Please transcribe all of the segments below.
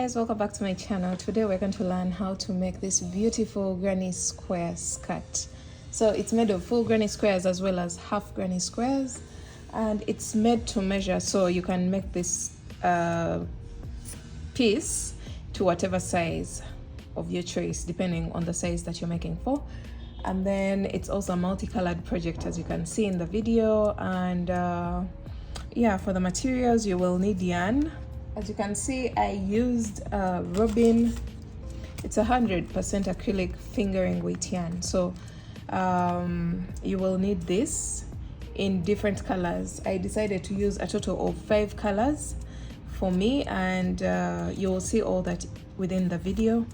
guys, welcome back to my channel. Today we're going to learn how to make this beautiful granny square skirt. So it's made of full granny squares as well as half granny squares, and it's made to measure, so you can make this piece to whatever size of your choice depending on the size that you're making for. And then it's also a multicolored project, as you can see in the video. And yeah, for the materials you will need yarn. As you can see, I used Robin. It's 100% acrylic fingering weight yarn. So you will need this in different colors. I decided to use a total of 5 colors for me, and you will see all that within the video.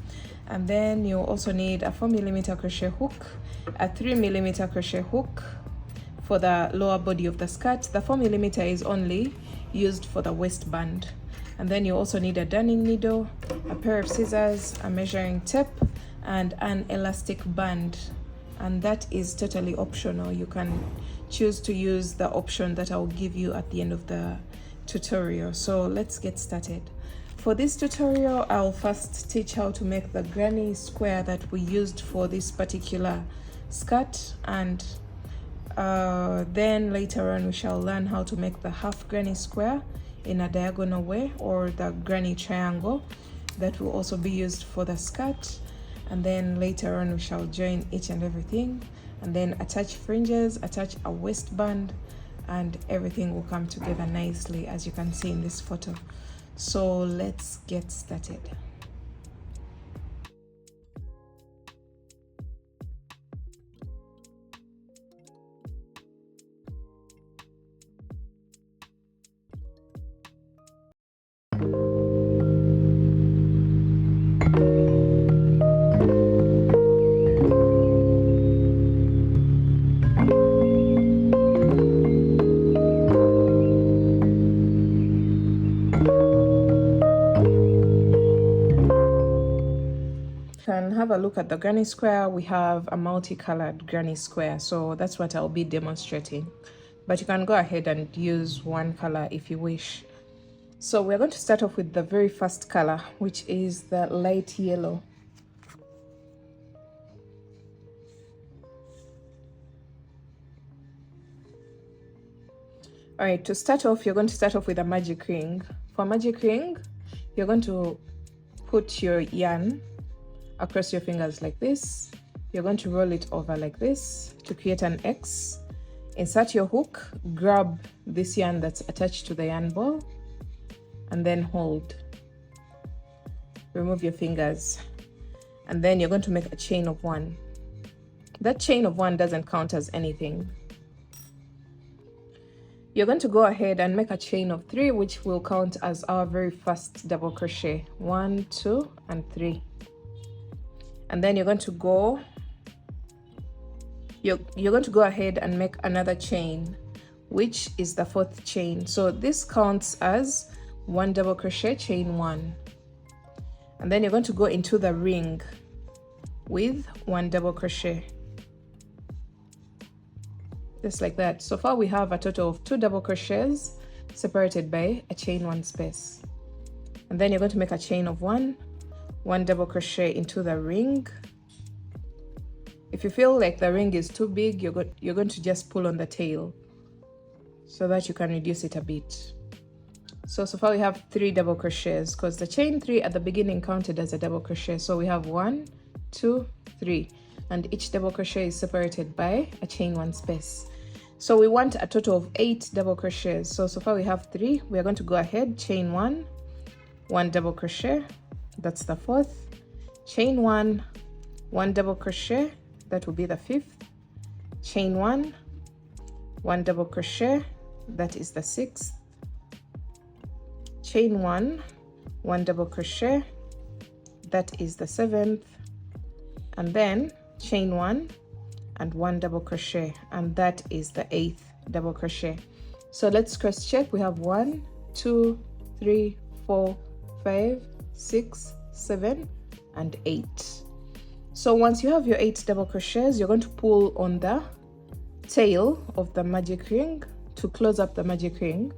And then you'll also need a 4mm crochet hook, a 3mm crochet hook for the lower body of the skirt. The 4mm is only used for the waistband. And then you also need a darning needle, a pair of scissors, a measuring tape, and an elastic band. And that is totally optional. You can choose to use the option that I'll give you at the end of the tutorial. So let's get started. For this tutorial, I'll first teach how to make the granny square that we used for this particular skirt, and then later on we shall learn how to make the half granny square in a diagonal way, or the granny triangle that will also be used for the skirt. And then later on we shall join each and everything, and then attach fringes, attach a waistband, and everything will come together nicely, as you can see in this photo. So let's get started. Have a look at the granny square. We have a multicolored granny square, so that's what I'll be demonstrating, but you can go ahead and use one color if you wish. So we're going to start off with the very first color, which is the light yellow. All right, to start off, you're going to start off with a magic ring. For magic ring, you're going to put your yarn across your fingers like this. You're going to roll it over like this to create an X. Insert your hook, grab this yarn that's attached to the yarn ball, and then hold. Remove your fingers, and then you're going to make a chain of 1. That chain of 1 doesn't count as anything. You're going to go ahead and make a chain of 3, which will count as our very first double crochet. 1, 2, and 3. And then you're going to go ahead and make another chain, which is the 4th chain. So this counts as 1 double crochet, chain 1. And then you're going to go into the ring with 1 double crochet, just like that. So far we have a total of 2 double crochets separated by a chain 1 space. And then you're going to make a chain of 1 double crochet into the ring. If you feel like the ring is too big, you're going to just pull on the tail so that you can reduce it a bit. So far we have 3 double crochets, because the chain 3 at the beginning counted as a double crochet. So we have 1, 2, 3, and each double crochet is separated by a chain 1 space. So we want a total of 8 double crochets. So far we have 3. We are going to go ahead, chain 1 double crochet, that's the 4th, chain 1 double crochet, that will be the 5th, chain 1 double crochet, that is the 6th, chain 1 double crochet, that is the 7th, and then chain 1 and 1 double crochet, and that is the 8th double crochet. So let's cross check. We have 1, 2, 3, 4, 5, 6, 7, and 8. So once you have your 8 double crochets, you're going to pull on the tail of the magic ring to close up the magic ring,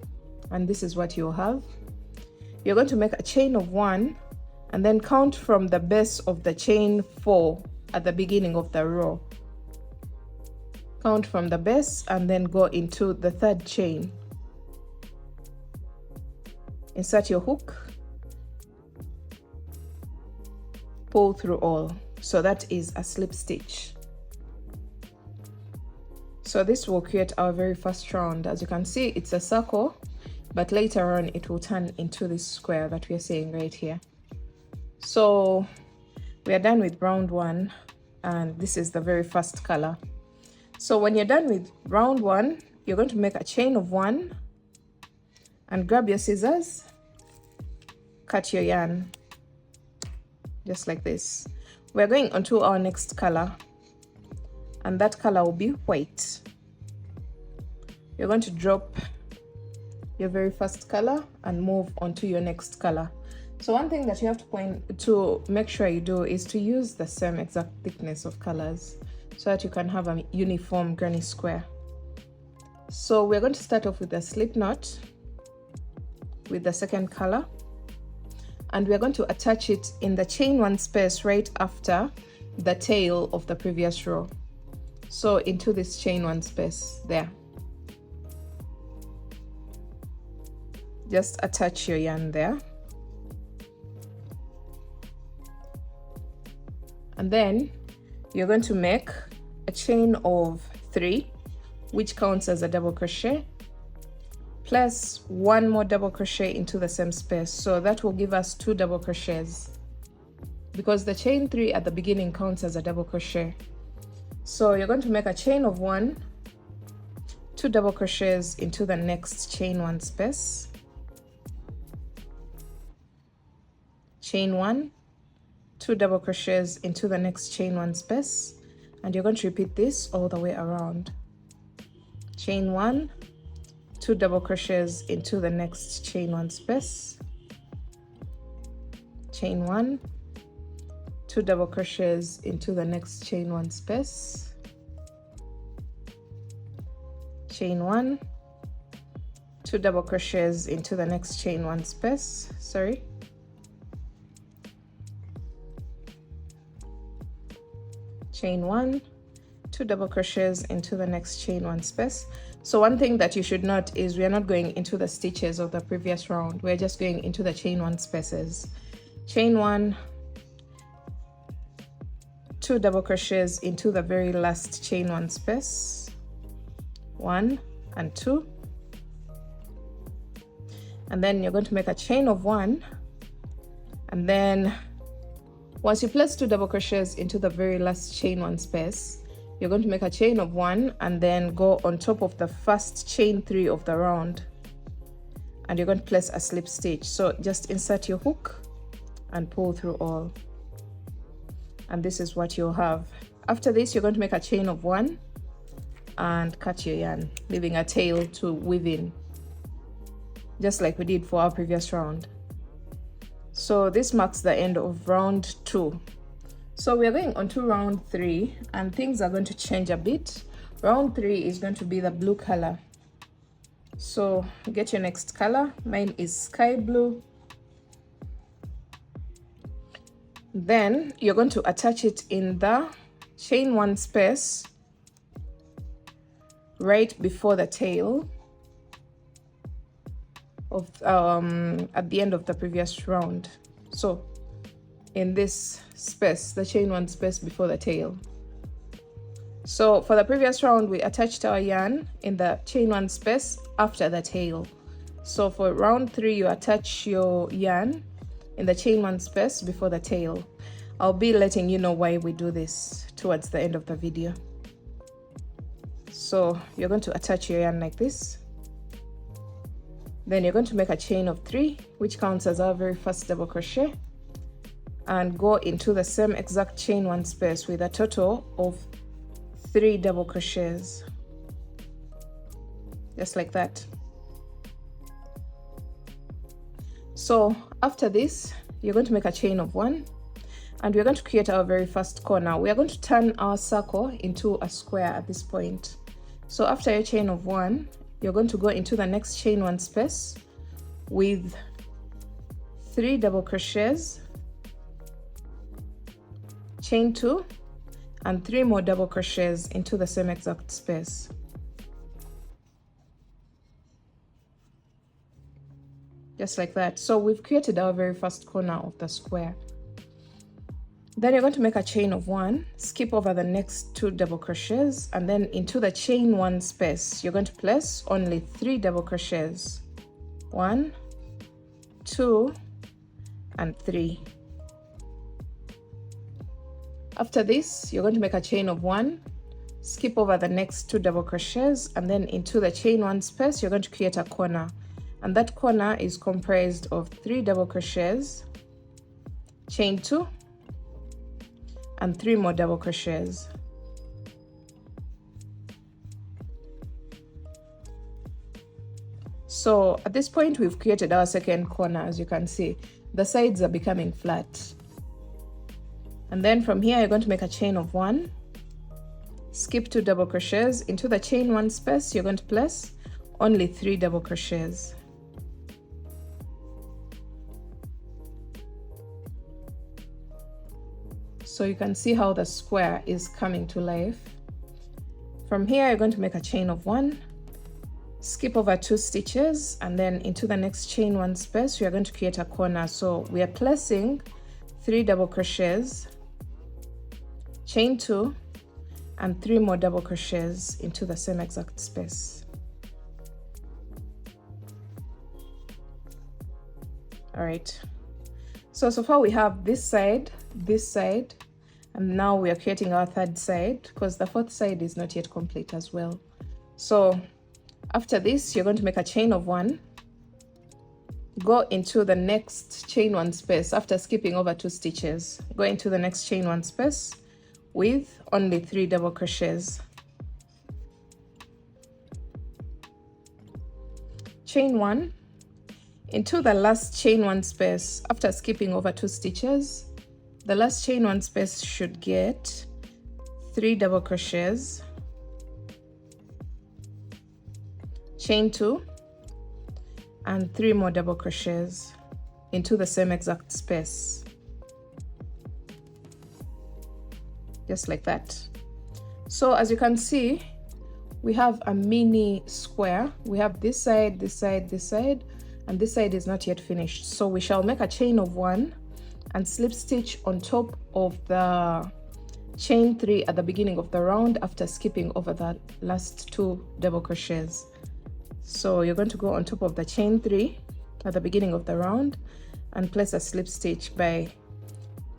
and this is what you'll have. You're going to make a chain of 1 and then count from the base of the chain 4 at the beginning of the row. Count from the base and then go into the 3rd chain. Insert your hook, pull through all. So that is a slip stitch. So this will create our very first round. As you can see, it's a circle, but later on it will turn into this square that we are seeing right here. So we are done with round 1, and this is the very first color. So when you're done with round 1, you're going to make a chain of 1 and grab your scissors, cut your yarn just like this. We're going on to our next color, and that color will be white. You're going to drop your very first color and move on to your next color. So one thing that you have to make sure you do is to use the same exact thickness of colors so that you can have a uniform granny square. So we're going to start off with a slip knot with the second color, and we're going to attach it in the chain 1 space right after the tail of the previous row. So into this chain 1 space there. Just attach your yarn there. And then you're going to make a chain of 3, which counts as a double crochet, plus 1 more double crochet into the same space. So that will give us 2 double crochets, because the chain 3 at the beginning counts as a double crochet. So you're going to make a chain of 1, 2 double crochets into the next chain 1 space, chain 1, 2 double crochets into the next chain 1 space, and you're going to repeat this all the way around. Chain 1, 2 double crochets into the next chain 1 space, chain 1, 2 double crochets into the next chain 1 space, chain 1, 2 double crochets into the next chain 1 space, chain 1, 2 double crochets into the next chain 1 space. So one thing that you should note is we are not going into the stitches of the previous round, we're just going into the chain 1 spaces. Chain 1, 2 double crochets into the very last chain 1 space, 1 and 2, and then you're going to make a chain of 1, and then once you place 2 double crochets into the very last chain 1 space, you're going to make a chain of 1 and then go on top of the first chain 3 of the round, and you're going to place a slip stitch. So just insert your hook and pull through all, and this is what you'll have. After this, you're going to make a chain of 1 and cut your yarn, leaving a tail to weave in, just like we did for our previous round. So this marks the end of round 2. So we're going on to round 3, and things are going to change a bit. Round 3 is going to be the blue color. So get your next color. Mine is sky blue. Then you're going to attach it in the chain 1 space right before the tail of at the end of the previous round. So in this space, the chain 1 space before the tail. So for the previous round, we attached our yarn in the chain 1 space after the tail. So for round 3, you attach your yarn in the chain 1 space before the tail. I'll be letting you know why we do this towards the end of the video. So you're going to attach your yarn like this. Then you're going to make a chain of 3, which counts as our very first double crochet, and go into the same exact chain 1 space with a total of 3 double crochets, just like that. So after this, you're going to make a chain of 1, and we're going to create our very first corner. We are going to turn our circle into a square at this point. So after your chain of 1, you're going to go into the next chain 1 space with 3 double crochets, chain 2, and 3 more double crochets into the same exact space. Just like that. So we've created our very first corner of the square. Then you're going to make a chain of 1, skip over the next 2 double crochets, and then into the chain 1 space, you're going to place only 3 double crochets. 1, 2, and 3. After this, you're going to make a chain of 1, skip over the next 2 double crochets, and then into the chain 1 space, you're going to create a corner. And that corner is comprised of 3 double crochets, chain 2, and 3 more double crochets. So at this point, we've created our second corner. As you can see, the sides are becoming flat. And then from here, you're going to make a chain of 1, skip 2 double crochets, into the chain 1 space, you're going to place only 3 double crochets. So you can see how the square is coming to life. From here, you're going to make a chain of 1, skip over 2 stitches, and then into the next chain 1 space, we are going to create a corner. So we are placing 3 double crochets, chain 2, and 3 more double crochets into the same exact space. All right. So far we have this side, and now we are creating our third side because the fourth side is not yet complete as well. So after this, you're going to make a chain of 1, go into the next chain 1 space after skipping over 2 stitches. Go into the next chain 1 space with only 3 double crochets. Chain 1, into the last chain 1 space after skipping over 2 stitches. The last chain 1 space should get 3 double crochets, chain 2, and 3 more double crochets into the same exact space. Just like that. So as you can see, we have a mini square. We have this side, this side, this side, and this side is not yet finished. So we shall make a chain of 1 and slip stitch on top of the chain 3 at the beginning of the round after skipping over the last 2 double crochets. So you're going to go on top of the chain 3 at the beginning of the round and place a slip stitch by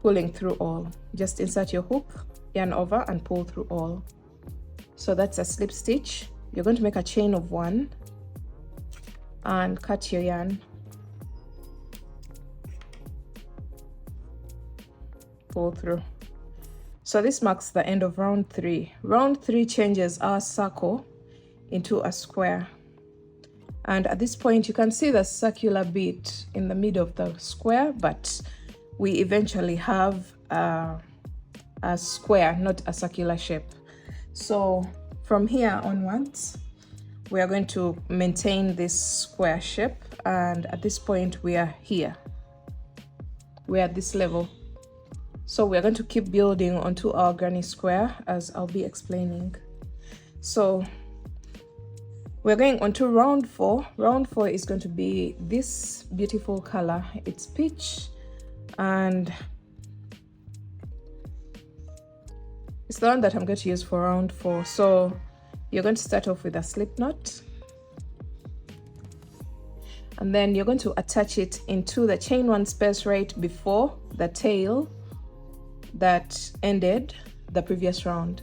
pulling through all. Just insert your hook, yarn over, and pull through all. So that's a slip stitch. You're going to make a chain of 1 and cut your yarn. Pull through. So this marks the end of round 3. Round 3 changes our circle into a square. And at this point, you can see the circular bit in the middle of the square, but we eventually have a square, not a circular shape. So from here onwards, we are going to maintain this square shape. And at this point, we are here. We're at this level. So we're going to keep building onto our granny square as I'll be explaining. So we're going on to round 4. Round 4 is going to be this beautiful color. It's peach, and it's the one that I'm going to use for round 4. So you're going to start off with a slip knot, and then you're going to attach it into the chain 1 space right before the tail that ended the previous round.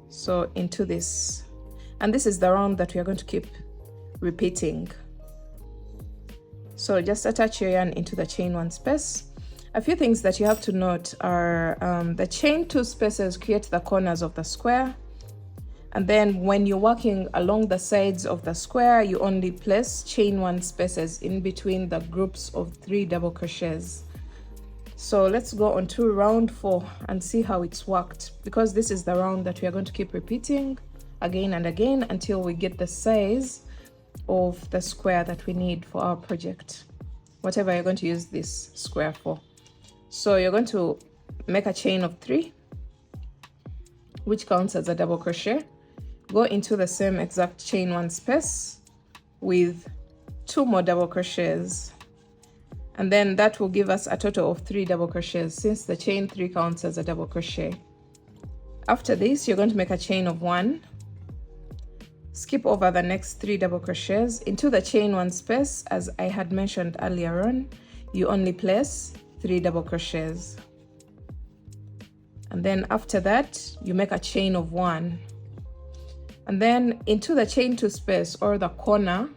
So into this. And this is the round that we are going to keep repeating. So just attach your yarn into the chain 1 space. A few things that you have to note are the chain 2 spaces create the corners of the square. And then when you're working along the sides of the square, you only place chain 1 spaces in between the groups of 3 double crochets. So let's go on to round 4 and see how it's worked, because this is the round that we are going to keep repeating again and again until we get the size of the square that we need for our project, whatever you're going to use this square for. So you're going to make a chain of 3, which counts as a double crochet. Go into the same exact chain 1 space with 2 more double crochets, and then that will give us a total of 3 double crochets, since the chain 3 counts as a double crochet. After this, you're going to make a chain of 1, skip over the next 3 double crochets into the chain 1 space. As I had mentioned earlier on, you only place 3 double crochets, and then after that you make a chain of 1, and then into the chain 2 space, or the corner,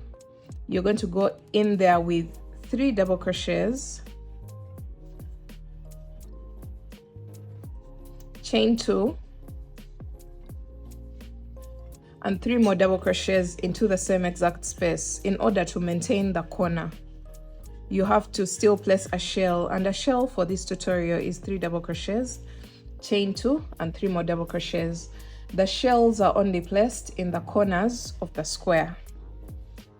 you're going to go in there with 3 double crochets, chain 2, and 3 more double crochets into the same exact space. In order to maintain the corner, you have to still place a shell, and a shell for this tutorial is 3 double crochets, chain 2, and 3 more double crochets. The shells are only placed in the corners of the square.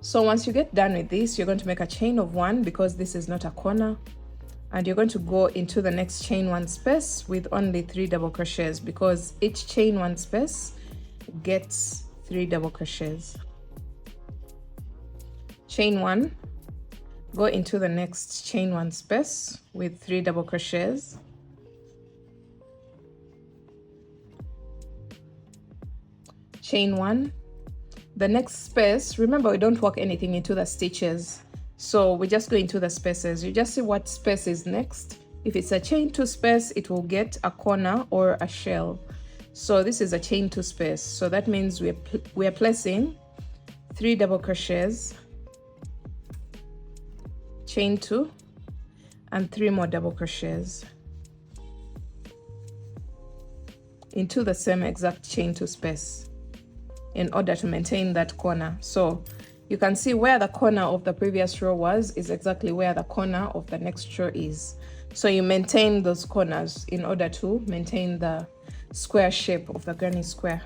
So once you get done with this, you're going to make a chain of 1, because this is not a corner, and you're going to go into the next chain 1 space with only 3 double crochets, because each chain 1 space gets 3 double crochets. Chain 1, go into the next chain 1 space with 3 double crochets, chain 1, the next space. Remember, we don't work anything into the stitches, so we just go into the spaces. You just see what space is next. If it's a chain 2 space, it will get a corner or a shell. So this is a chain 2 space, so that means we are placing 3 double crochets, chain 2, and 3 more double crochets into the same exact chain 2 space in order to maintain that corner. So you can see where the corner of the previous row was is exactly where the corner of the next row is. So you maintain those corners in order to maintain the square shape of the granny square.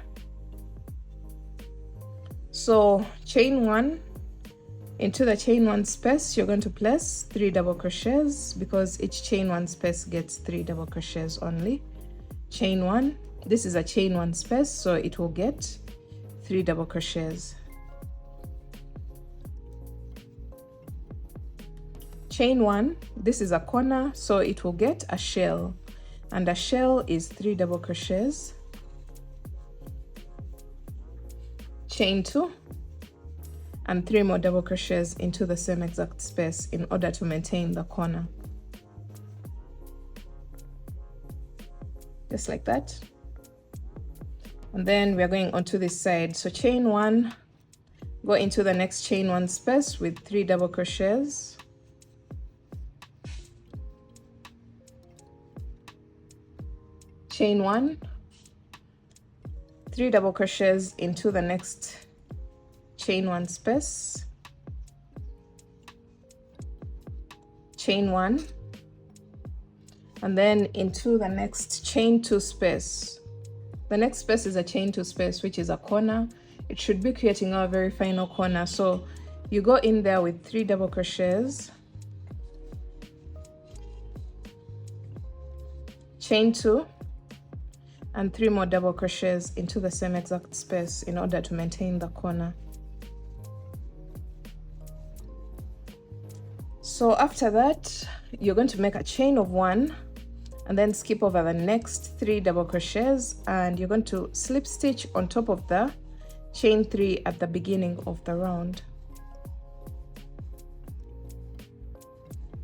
So chain 1, into the chain 1 space, you're going to place 3 double crochets, because each chain 1 space gets 3 double crochets only. Chain 1, this is a chain 1 space, so it will get 3 double crochets. Chain 1, this is a corner, so it will get a shell, and a shell is 3 double crochets. Chain 2, and 3 more double crochets into the same exact space in order to maintain the corner. Just like that. And then we are going onto this side. So chain 1, go into the next chain 1 space with 3 double crochets. Chain 1, 3 double crochets into the next chain 1 space, chain 1, and then into the next chain 2 space. The next space is a chain 2 space, which is a corner. It should be creating our very final corner. So you go in there with 3 double crochets, chain 2, and 3 more double crochets into the same exact space in order to maintain the corner. So after that, you're going to make a chain of 1, and then skip over the next 3 double crochets, and you're going to slip stitch on top of the chain 3 at the beginning of the round.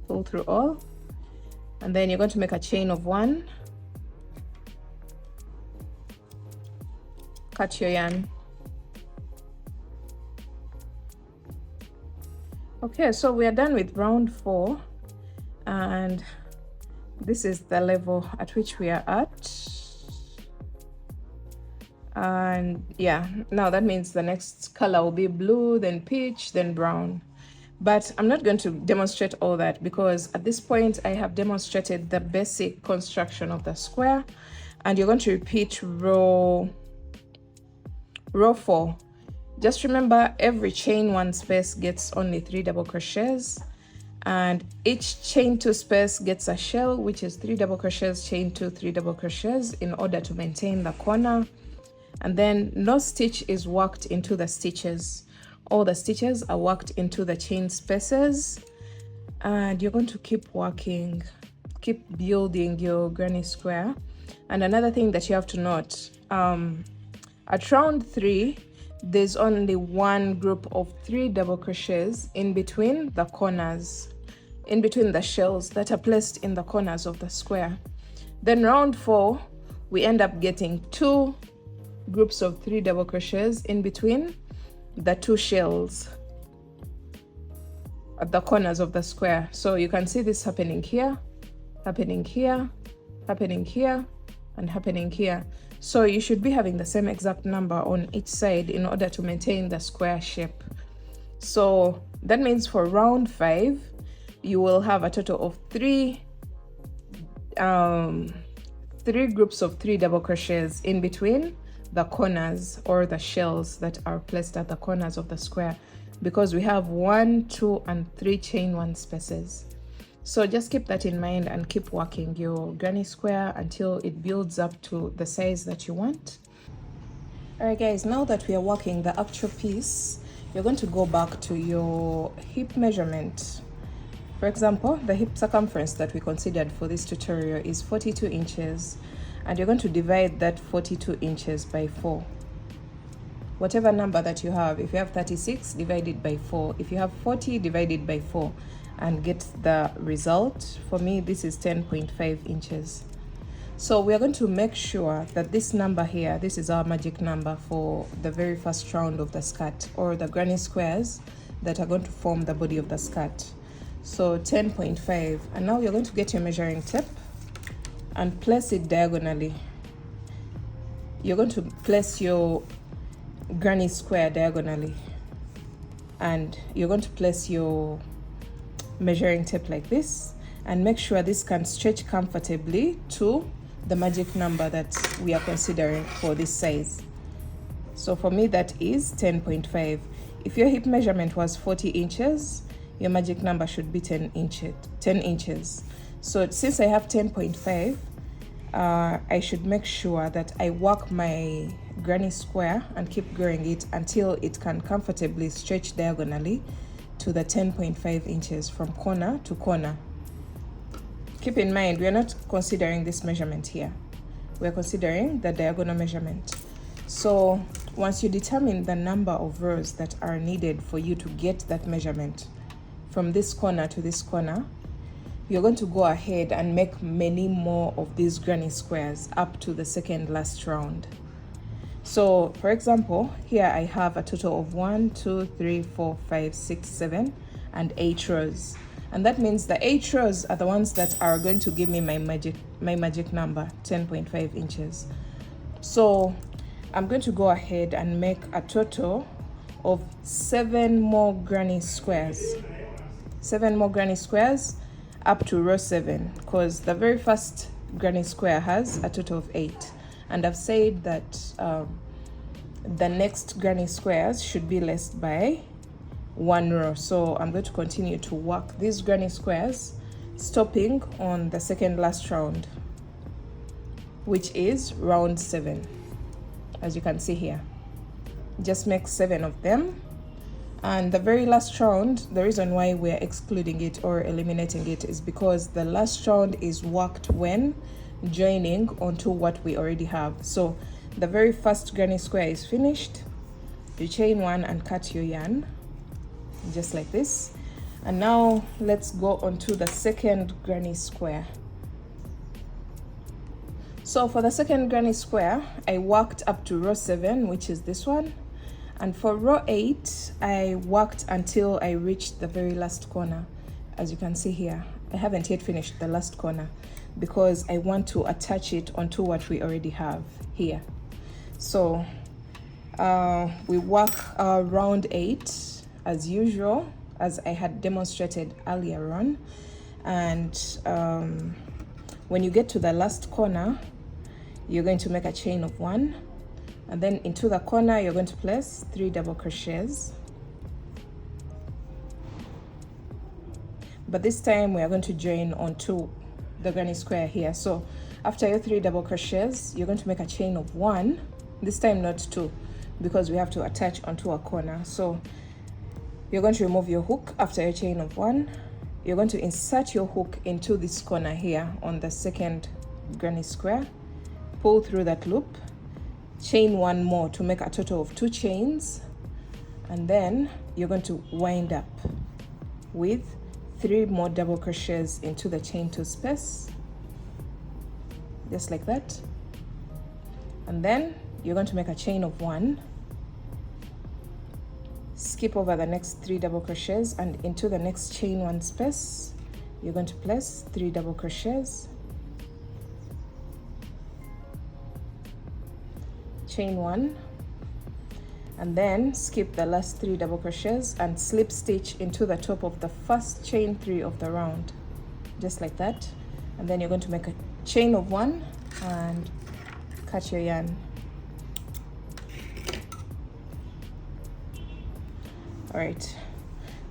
Pull through all, and then you're going to make a chain of 1, cut your yarn. Okay, so we are done with round 4, and this is the level at which we are at. And yeah, now that means the next color will be blue, then peach, then brown. But I'm not going to demonstrate all that, because at this point I have demonstrated the basic construction of the square, and you're going to repeat row 4. Just remember, every chain 1 space gets only 3 double crochets, and each chain 2 space gets a shell, which is 3 double crochets, chain 2, 3 double crochets in order to maintain the corner. And then no stitch is worked into the stitches. All the stitches are worked into the chain spaces, and you're going to keep working, keep building your granny square. And another thing that you have to note, at round 3, there's only one group of 3 double crochets in between the corners, in between the shells that are placed in the corners of the square. Then round 4, we end up getting 2 groups of 3 double crochets in between the 2 shells at the corners of the square. So you can see this happening here, happening here, happening here, and happening here. So you should be having the same exact number on each side in order to maintain the square shape. So that means for round 5, you will have a total of 3 groups of 3 double crochets in between the corners or the shells that are placed at the corners of the square, because we have 1, 2, and 3 chain 1 spaces. So just keep that in mind and keep working your granny square until it builds up to the size that you want. Alright guys, now that we are working the actual piece, you're going to go back to your hip measurement. For example, the hip circumference that we considered for this tutorial is 42 inches, and you're going to divide that 42 inches by 4. Whatever number that you have, if you have 36, divide it by 4. If you have 40, divide it by 4. And get the result. For me, this is 10.5 inches. So we are going to make sure that this number here, this is our magic number for the very first round of the skirt, or the granny squares that are going to form the body of the skirt. So 10.5. And now you're going to get your measuring tape and place it diagonally. You're going to place your granny square diagonally, and you're going to place your measuring tape like this, and make sure this can stretch comfortably to the magic number that we are considering for this size. So for me, that is 10.5. If your hip measurement was 40 inches, your magic number should be 10 inches. So since I have 10.5, I should make sure that I work my granny square and keep growing it until it can comfortably stretch diagonally to the 10.5 inches from corner to corner. Keep in mind, we are not considering this measurement here. We are considering the diagonal measurement. So once you determine the number of rows that are needed for you to get that measurement from this corner to this corner, you're going to go ahead and make many more of these granny squares up to the second last round. So for example, here I have a total of 1, 2, 3, 4, 5, 6, 7, and 8 rows. And that means the 8 rows are the ones that are going to give me my magic number, 10.5 inches. So I'm going to go ahead and make a total of 7 more granny squares. 7 more granny squares up to row 7, because the very first granny square has a total of 8. And I've said that the next granny squares should be less by 1 row. So I'm going to continue to work these granny squares, stopping on the second last round, which is round 7. As you can see here, just make 7 of them. And the very last round, the reason why we're excluding it or eliminating it is because the last round is worked when joining onto what we already have. So the very first granny square is finished. You chain 1 and cut your yarn just like this. And now let's go on to the second granny square. So for the second granny square, I worked up to row 7, which is this one. And for row 8, I worked until I reached the very last corner. As you can see here, I haven't yet finished the last corner because I want to attach it onto what we already have here. So we work round 8 as usual, as I had demonstrated earlier on. And when you get to the last corner, you're going to make a chain of 1, and then into the corner you're going to place 3 double crochets. but this time we are going to join onto the granny square here. So after your 3 double crochets, you're going to make a chain of 1, this time not 2, because we have to attach onto a corner. So you're going to remove your hook after your chain of 1. You're going to insert your hook into this corner here on the second granny square, pull through that loop, chain 1 more to make a total of 2 chains, and then you're going to wind up with 3 more double crochets into the chain 2 space, just like that. And then you're going to make a chain of 1, skip over the next 3 double crochets, and into the next chain 1 space you're going to place 3 double crochets, chain 1, and then skip the last 3 double crochets and slip stitch into the top of the first chain 3 of the round, just like that. And then you're going to make a chain of 1 and cut your yarn. All right,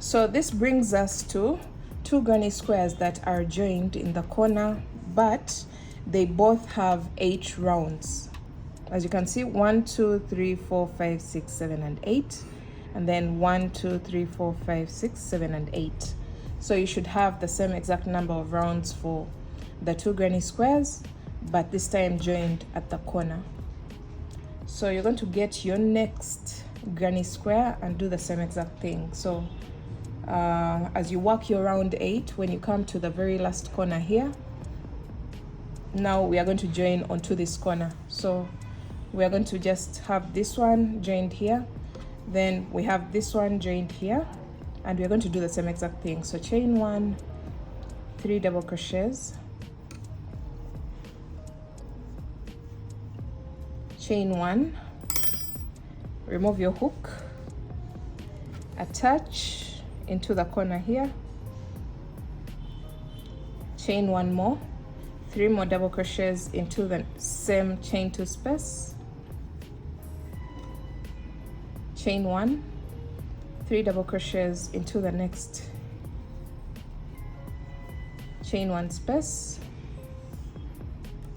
so this brings us to 2 granny squares that are joined in the corner, but they both have 8 rounds. As you can see, 1, 2, 3, 4, 5, 6, 7, and 8, and then 1, 2, 3, 4, 5, 6, 7, and 8. So you should have the same exact number of rounds for the 2 granny squares, but this time joined at the corner. So you're going to get your next granny square and do the same exact thing. So as you work your round 8, when you come to the very last corner here, now we are going to join onto this corner. So we are going to just have this one joined here, then we have this one joined here, and we're going to do the same exact thing. So chain 1, 3 double crochets, chain 1, remove your hook, attach into the corner here, chain 1 more, 3 more double crochets into the same chain 2 space, chain 1, 3 double crochets into the next chain 1 space,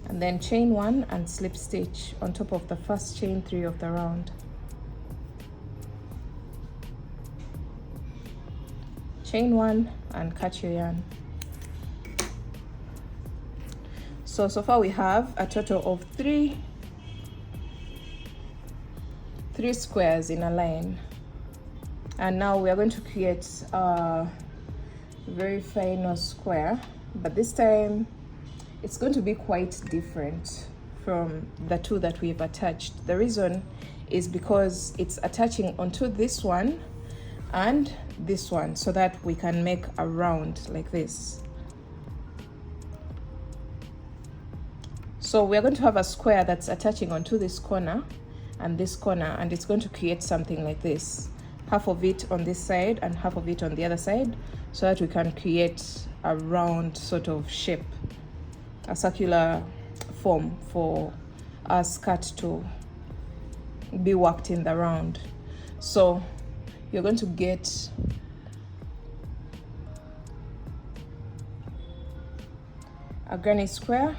and then chain 1 and slip stitch on top of the first chain 3 of the round. Chain 1 and cut your yarn. So far we have a total of 3 squares in a line, and now we are going to create a very final square, but this time it's going to be quite different from the 2 that we've attached. The reason is because it's attaching onto this one and this one, so that we can make a round like this. So we're going to have a square that's attaching onto this corner and this corner, and it's going to create something like this, half of it on this side and half of it on the other side, so that we can create a round sort of shape, a circular form for our skirt to be worked in the round. So you're going to get a granny square,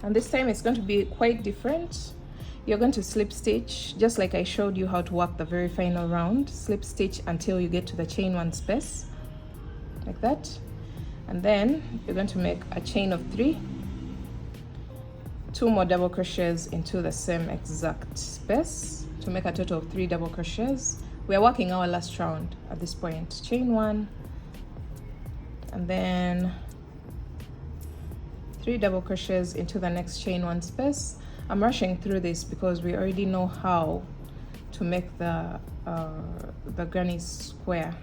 and this time it's going to be quite different. You're going to slip stitch just like I showed you how to work the very final round. Slip stitch until you get to the chain 1 space, like that, and then you're going to make a chain of 3, 2 more double crochets into the same exact space to make a total of 3 double crochets. We are working our last round at this point. Chain 1, and then 3 double crochets into the next chain 1 space. I'm rushing through this because we already know how to make the granny square.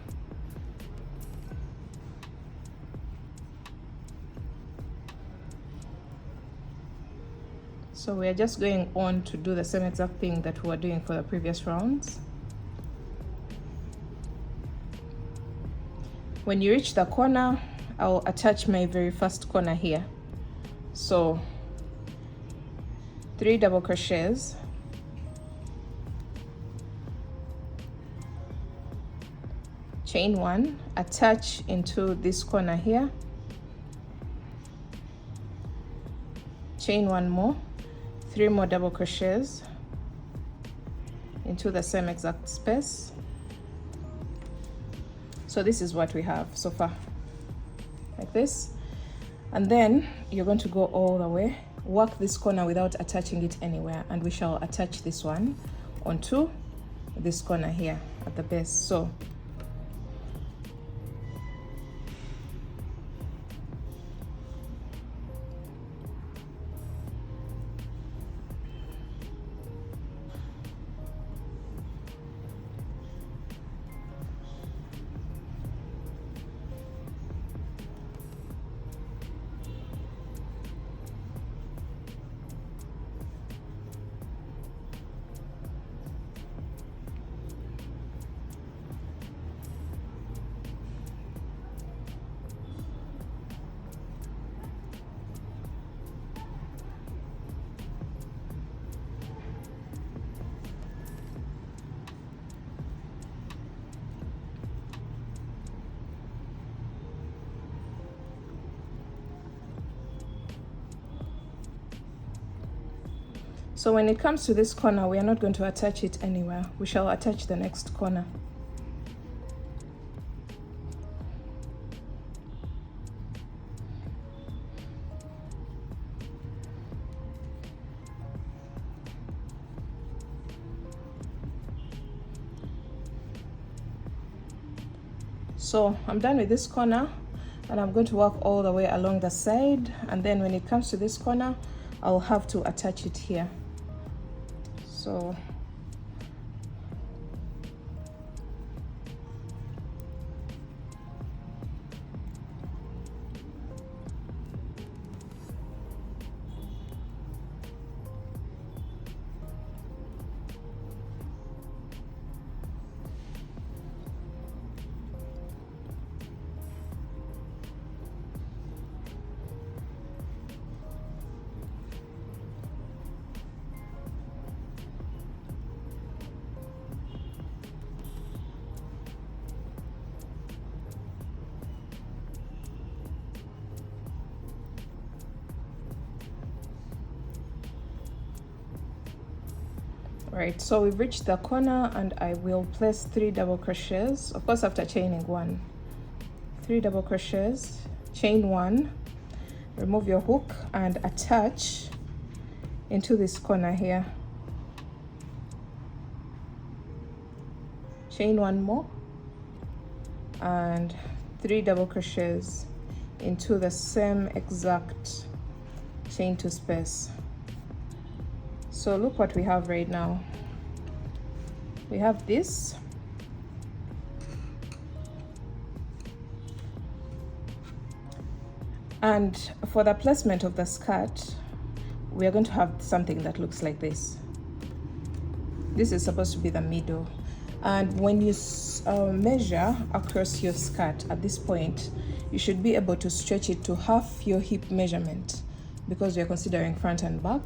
So we are just going on to do the same exact thing that we were doing for the previous rounds. When you reach the corner, I'll attach my very first corner here. So 3 double crochets, chain 1, attach into this corner here, chain 1 more, 3 more double crochets into the same exact space. So this is what we have so far, like this. And then you're going to go all the way, work this corner without attaching it anywhere, and we shall attach this one onto this corner here at the base. So So when it comes to this corner, we are not going to attach it anywhere. We shall attach the next corner. So I'm done with this corner, and I'm going to work all the way along the side, and then when it comes to this corner, I'll have to attach it here. So right, so we've reached the corner, and I will place 3 double crochets, of course after chaining 1. 3 double crochets, chain 1, remove your hook and attach into this corner here, chain 1 more, and 3 double crochets into the same exact chain 2 space. So look what we have right now. We have this, and for the placement of the skirt, we are going to have something that looks like this. This is supposed to be the middle, and when you measure across your skirt at this point, you should be able to stretch it to half your hip measurement, because we are considering front and back,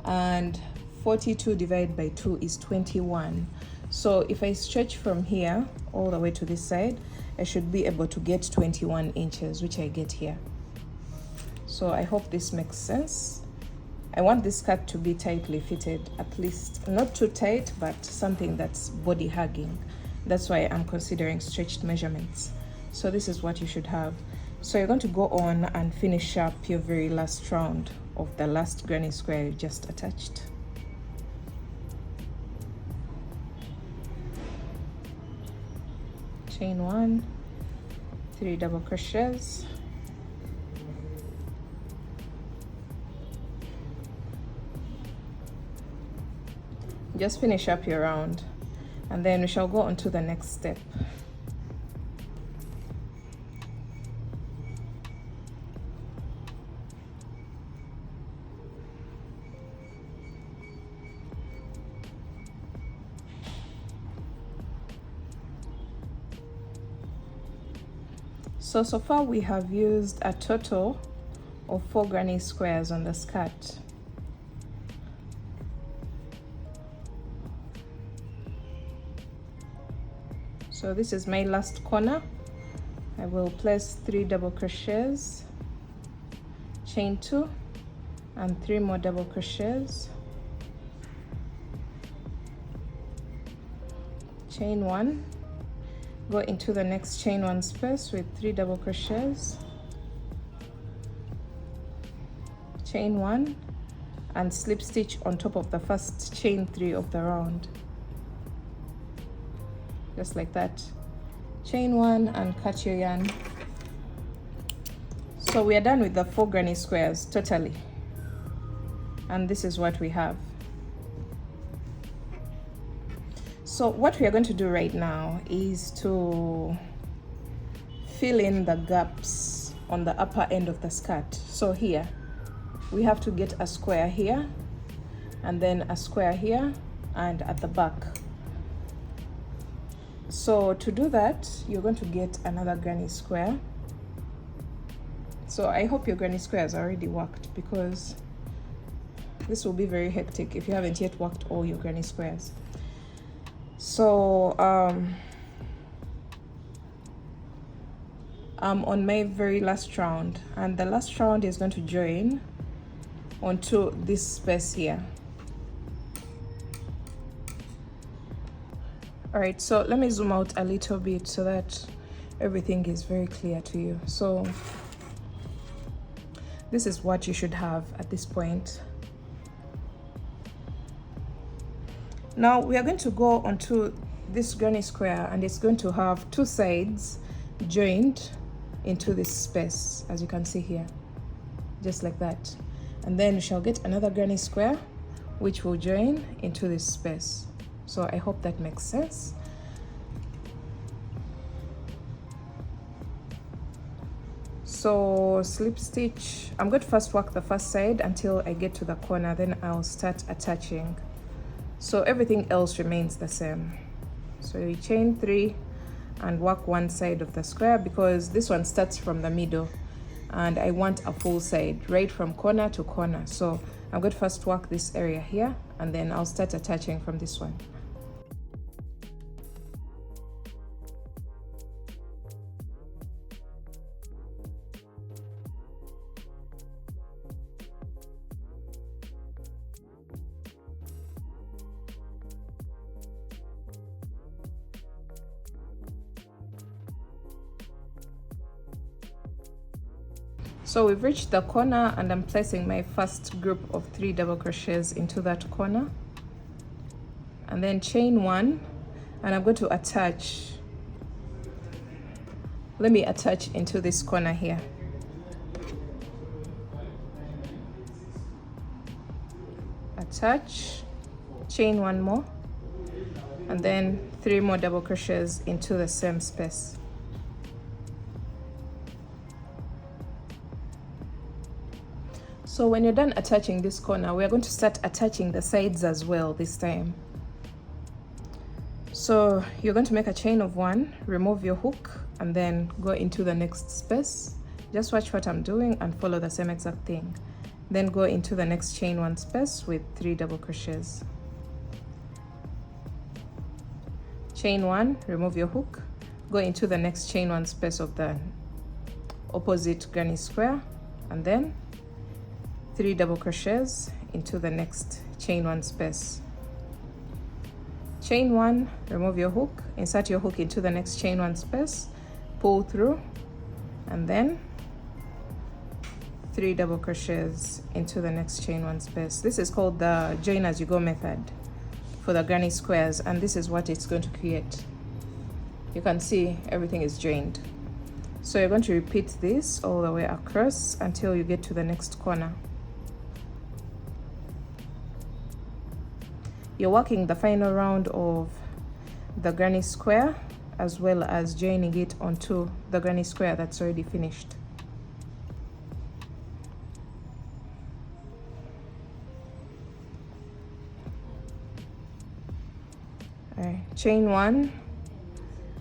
and 42 divided by 2 is 21. So if I stretch from here all the way to this side, I should be able to get 21 inches, which I get here. So I hope this makes sense. I want this skirt to be tightly fitted, at least not too tight, but something that's body hugging. That's why I'm considering stretched measurements. So this is what you should have. So you're going to go on and finish up your very last round of the last granny square you just attached. Chain 1, 3 double crochets, just finish up your round, and then we shall go on to the next step. So far we have used a total of 4 granny squares on the skirt. So this is my last corner. I will place 3 double crochets, chain 2 and 3 more double crochets, chain 1, go into the next chain 1 space with 3 double crochets, chain 1 and slip stitch on top of the first chain 3 of the round, just like that. Chain 1 and cut your yarn. So we are done with the 4 granny squares totally, and this is what we have. So what we are going to do right now is to fill in the gaps on the upper end of the skirt. So here we have to get a square here, and then a square here, and at the back. So to do that, you're going to get another granny square. So I hope your granny square has already worked, because this will be very hectic if you haven't yet worked all your granny squares. So I'm on my very last round, and the last round is going to join onto this space here. All right, so let me zoom out a little bit so that everything is very clear to you. So this is what you should have at this point. Now we are going to go onto this granny square, and it's going to have 2 sides joined into this space, as you can see here, just like that. And then we shall get another granny square which will join into this space. So I hope that makes sense. So slip stitch, I'm going to first work the first side until I get to the corner, then I'll start attaching. So everything else remains the same. So you chain 3 and work one side of the square, because this one starts from the middle and I want a full side right from corner to corner. So I'm going to first work this area here, and then I'll start attaching from this one. So we've reached the corner, and I'm placing my first group of 3 double crochets into that corner, and then chain 1, and I'm going to attach. Let me attach into this corner here. Attach, chain 1 more, and then 3 more double crochets into the same space. So when you're done attaching this corner, we are going to start attaching the sides as well this time. So you're going to make a chain of 1, remove your hook, and then go into the next space. Just watch what I'm doing and follow the same exact thing. Then go into the next chain 1 space with 3 double crochets. Chain 1, remove your hook, go into the next chain 1 space of the opposite granny square, and then 3 double crochets into the next chain 1 space. Chain 1, remove your hook, insert your hook into the next chain 1 space, pull through, and then 3 double crochets into the next chain 1 space. This is called the join as you go method for the granny squares, and this is what it's going to create. You can see everything is joined. So you're going to repeat this all the way across until you get to the next corner. You're working the final round of the granny square as well as joining it onto the granny square that's already finished. All right, chain 1,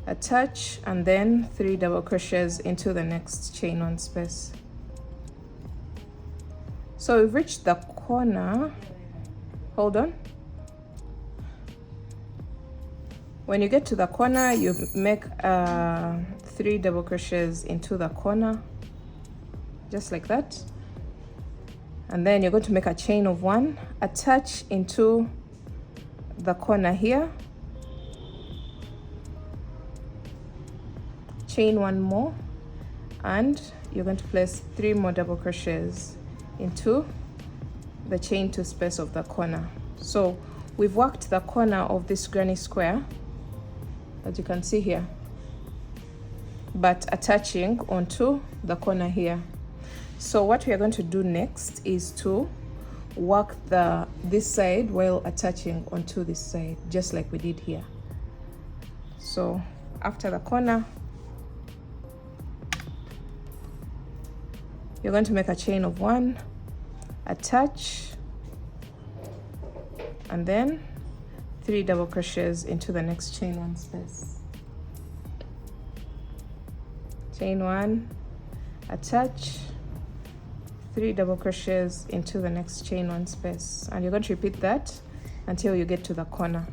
attach, and then 3 double crochets into the next chain 1 space. So we've reached the corner. Hold on. When you get to the corner, you make 3 double crochets into the corner, just like that. And then you're going to make a chain of 1, attach into the corner here, chain 1 more, and you're going to place 3 more double crochets into the chain 2 space of the corner. So we've worked the corner of this granny square, as you can see here, but attaching onto the corner here. So what we are going to do next is to work this side while attaching onto this side, just like we did here. So after the corner, you're going to make a chain of 1, attach, and then 3 double crochets into the next chain 1 space. Chain 1, attach, 3 double crochets into the next chain 1 space, and you're going to repeat that until you get to the corner.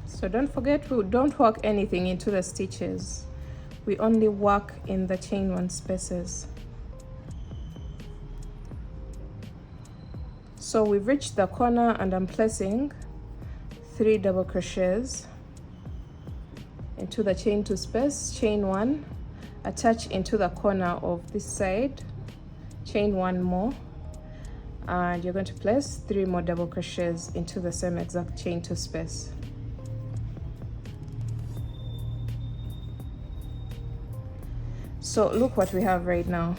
So don't forget, we don't work anything into the stitches. We only work in the chain 1 spaces. So we've reached the corner and I'm placing 3 double crochets into the chain 2 space, chain 1, attach into the corner of this side, chain 1 more, and you're going to place 3 more double crochets into the same exact chain 2 space. So look what we have right now.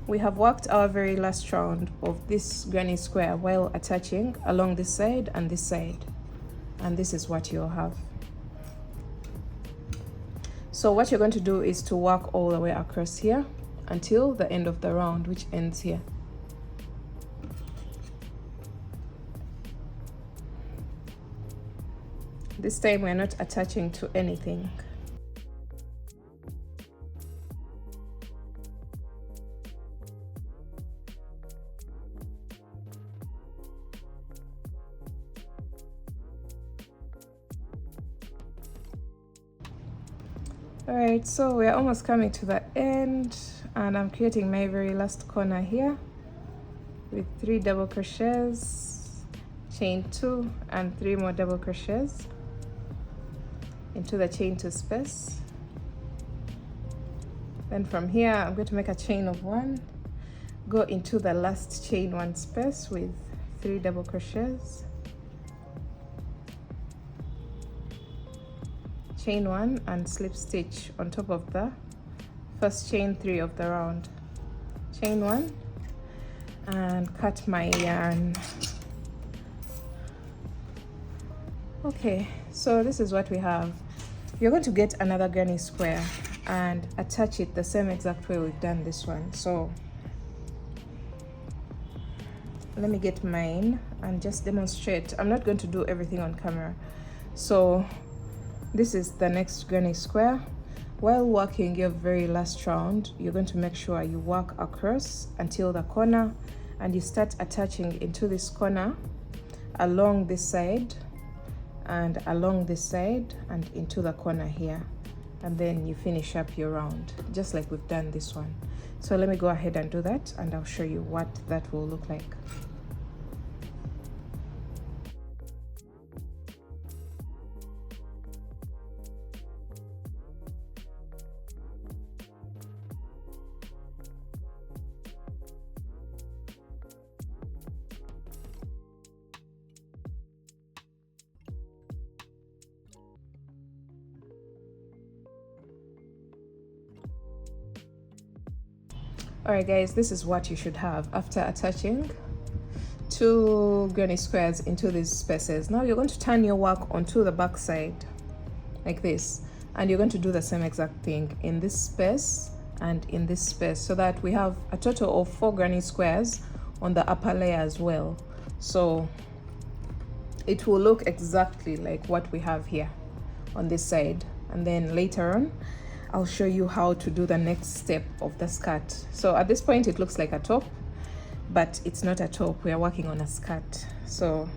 We have worked our very last round of this granny square while attaching along this side and this side, and this is what you'll have. So what you're going to do is to work all the way across here until the end of the round, which ends here. This time we're not attaching to anything. Alright, so we're almost coming to the end, and I'm creating my very last corner here with 3 double crochets, chain 2, and 3 more double crochets into the chain 2 space. Then from here I'm going to make a chain of 1, go into the last chain 1 space with 3 double crochets, chain 1, and slip stitch on top of the first chain 3 of the round. Chain 1 and cut my yarn. Okay, so this is what we have. You're going to get another granny square and attach it the same exact way we've done this one. So let me get mine and just demonstrate. I'm not going to do everything on camera. So this is the next granny square. While working your very last round, you're going to make sure you work across until the corner, and you start attaching into this corner along this side and along this side and into the corner here, and then you finish up your round just like we've done this one. So let me go ahead and do that, and I'll show you what that will look like. Alright guys, this is what you should have after attaching 2 granny squares into these spaces. Now you're going to turn your work onto the back side like this, and you're going to do the same exact thing in this space and in this space, so that we have a total of 4 granny squares on the upper layer as well. So it will look exactly like what we have here on this side, and then later on I'll show you how to do the next step of the skirt. So at this point it looks like a top, but it's not a top, we are working on a skirt. So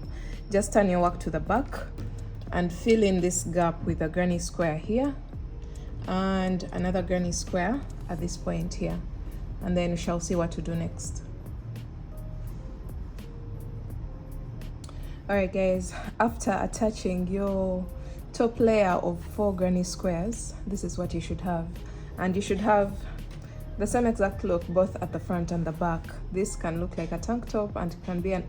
just turn your work to the back and fill in this gap with a granny square here and another granny square at this point here, and then we shall see what to do next. Alright guys, after attaching your top layer of 4 granny squares, this is what you should have. And you should have the same exact look both at the front and the back. This can look like a tank top and can be an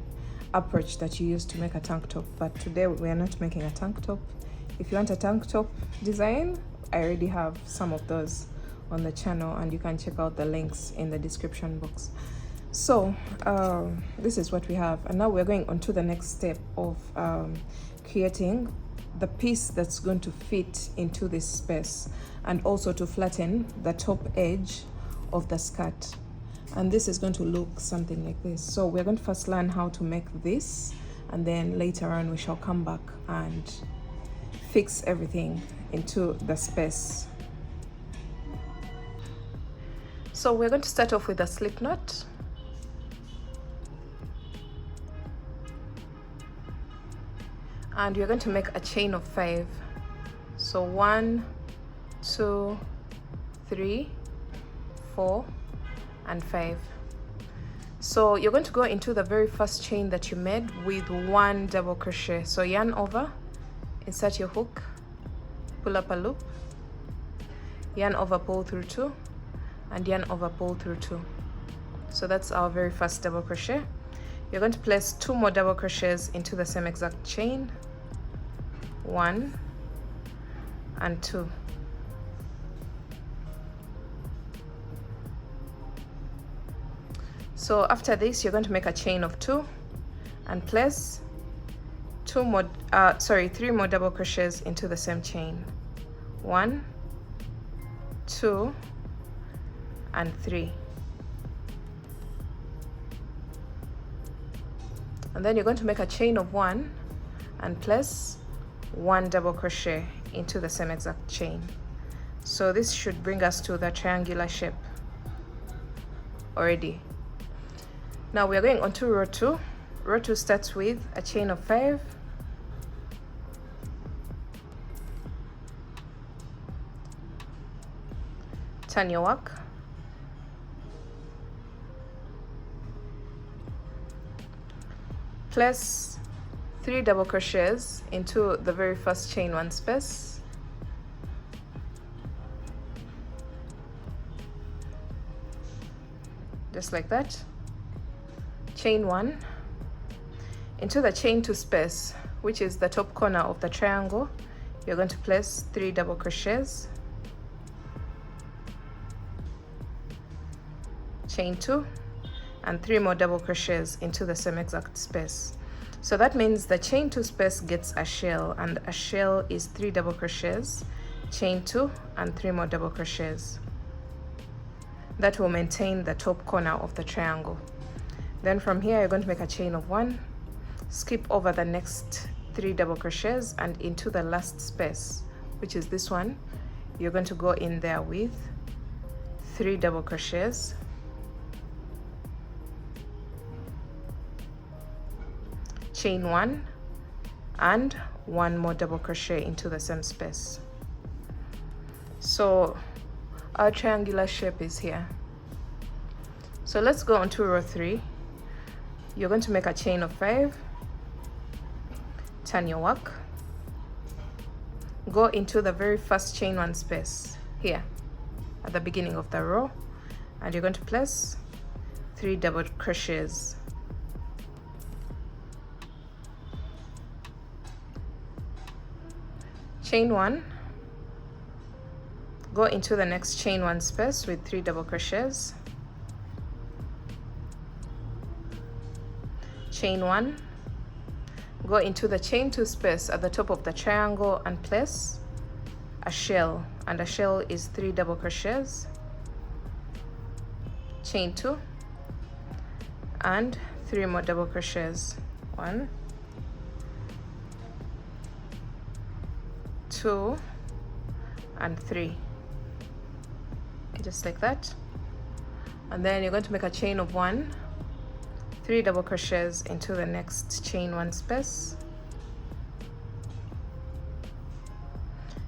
approach that you use to make a tank top, but today we are not making a tank top. If you want a tank top design, I already have some of those on the channel, and you can check out the links in the description box. So this is what we have, and now we're going on to the next step of creating the piece that's going to fit into this space, and also to flatten the top edge of the skirt. And this is going to look something like this. So we're going to first learn how to make this, and then later on we shall come back and fix everything into the space. So we're going to start off with a slip knot. And we're going to make a chain of 5. So 1, 2, 3, 4, and 5. So you're going to go into the very first chain that you made with 1 double crochet. So yarn over, insert your hook, pull up a loop, yarn over, pull through 2, and yarn over, pull through 2. So that's our very first double crochet. You're going to place 2 more double crochets into the same exact chain, 1 and 2. So after this, you're going to make a chain of 2 and place 3 more double crochets into the same chain, 1, 2, and 3. And then you're going to make a chain of 1 and place 1 double crochet into the same exact chain. So this should bring us to the triangular shape already. Now we are going on to row 2. Row 2 starts with a chain of 5, turn your work, place 3 double crochets into the very first chain 1 space, just like that. Chain 1 into the chain 2 space, which is the top corner of the triangle. You're going to place 3 double crochets, chain 2, and 3 more double crochets into the same exact space. So that means the chain 2 space gets a shell, and a shell is 3 double crochets, chain 2, and 3 more double crochets. That will maintain the top corner of the triangle. Then from here you're going to make a chain of 1, skip over the next 3 double crochets, and into the last space, which is this one, you're going to go in there with 3 double crochets, chain 1, and 1 more double crochet into the same space. So our triangular shape is here. So let's go on to row 3. You're going to make a chain of 5, turn your work, go into the very first chain 1 space here at the beginning of the row, and you're going to place 3 double crochets, chain 1, go into the next chain 1 space with 3 double crochets, chain 1, go into the chain 2 space at the top of the triangle and place a shell, and a shell is 3 double crochets, chain 2 and 3 more double crochets. 1, 2 and 3, just like that. And then you're going to make a chain of 1, 3 double crochets into the next chain 1 space,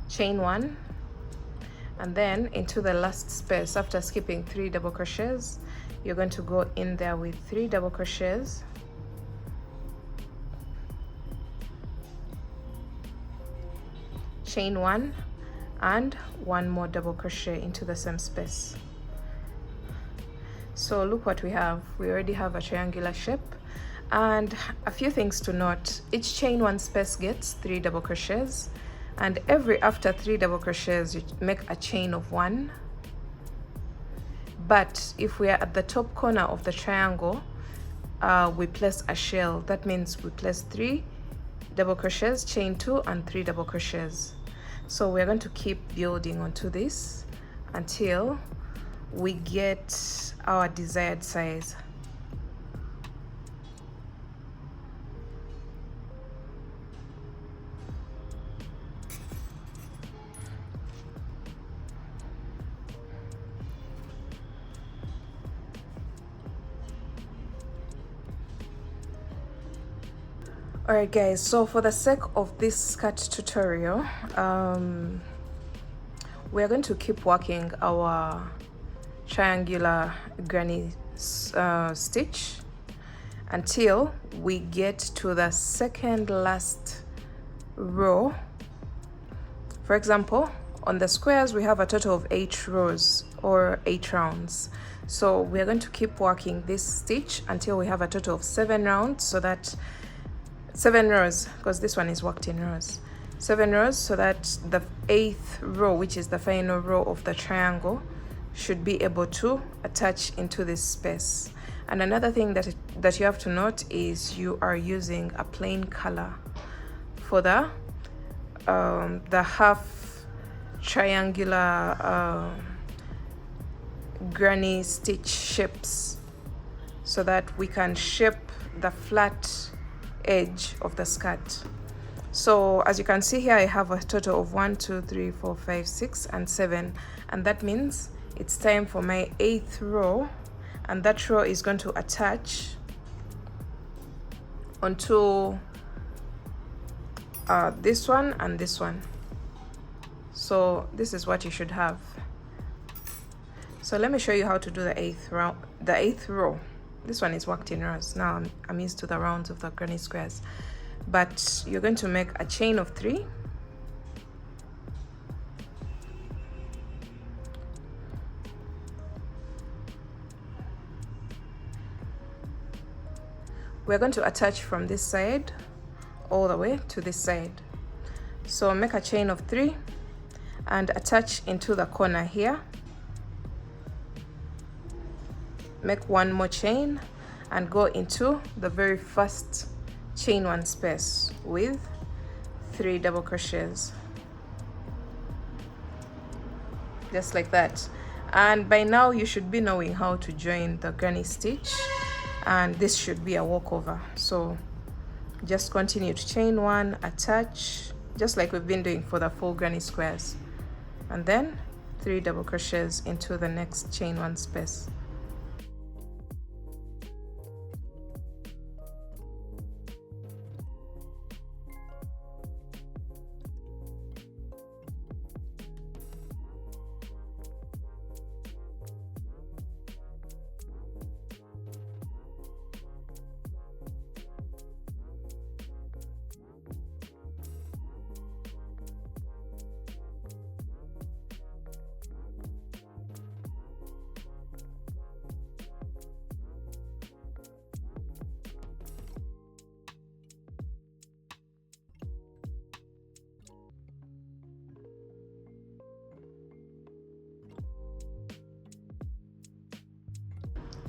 chain 1, and then into the last space after skipping 3 double crochets you're going to go in there with 3 double crochets, chain 1 and 1 more double crochet into the same space. So look what we have. We already have a triangular shape, and a few things to note. Each chain 1 space gets 3 double crochets, and after 3 double crochets you make a chain of 1. But if we are at the top corner of the triangle, we place a shell. That means we place 3 double crochets, chain 2 and 3 double crochets. So we're going to keep building onto this until we get our desired size. Alright guys, so for the sake of this skirt tutorial, we're going to keep working our triangular granny stitch until we get to the second last row. For example, on the squares we have a total of 8 rows or 8 rounds. So we're going to keep working this stitch until we have a total of 7 rounds, so that 7 rows, because this one is worked in rows. 7 rows, so that the 8th row, which is the final row of the triangle, should be able to attach into this space. And another thing that you have to note is you are using a plain color for the half triangular granny stitch shapes, so that we can shape the flat edge of the skirt. So as you can see here, I have a total of 1, 2, 3, 4, 5, 6 and 7, and that means it's time for my 8th row, and that row is going to attach onto this one and this one. So this is what you should have. So let me show you how to do the 8th row. This one is worked in rows. Now I'm used to the rounds of the granny squares, but you're going to make a chain of 3, we're going to attach from this side all the way to this side. So make a chain of 3 and attach into the corner here. Make 1 more chain and go into the very first chain 1 space with 3 double crochets, just like that. And by now you should be knowing how to join the granny stitch, and this should be a walkover. So just continue to chain 1, attach, just like we've been doing for the full granny squares, and then 3 double crochets into the next chain 1 space.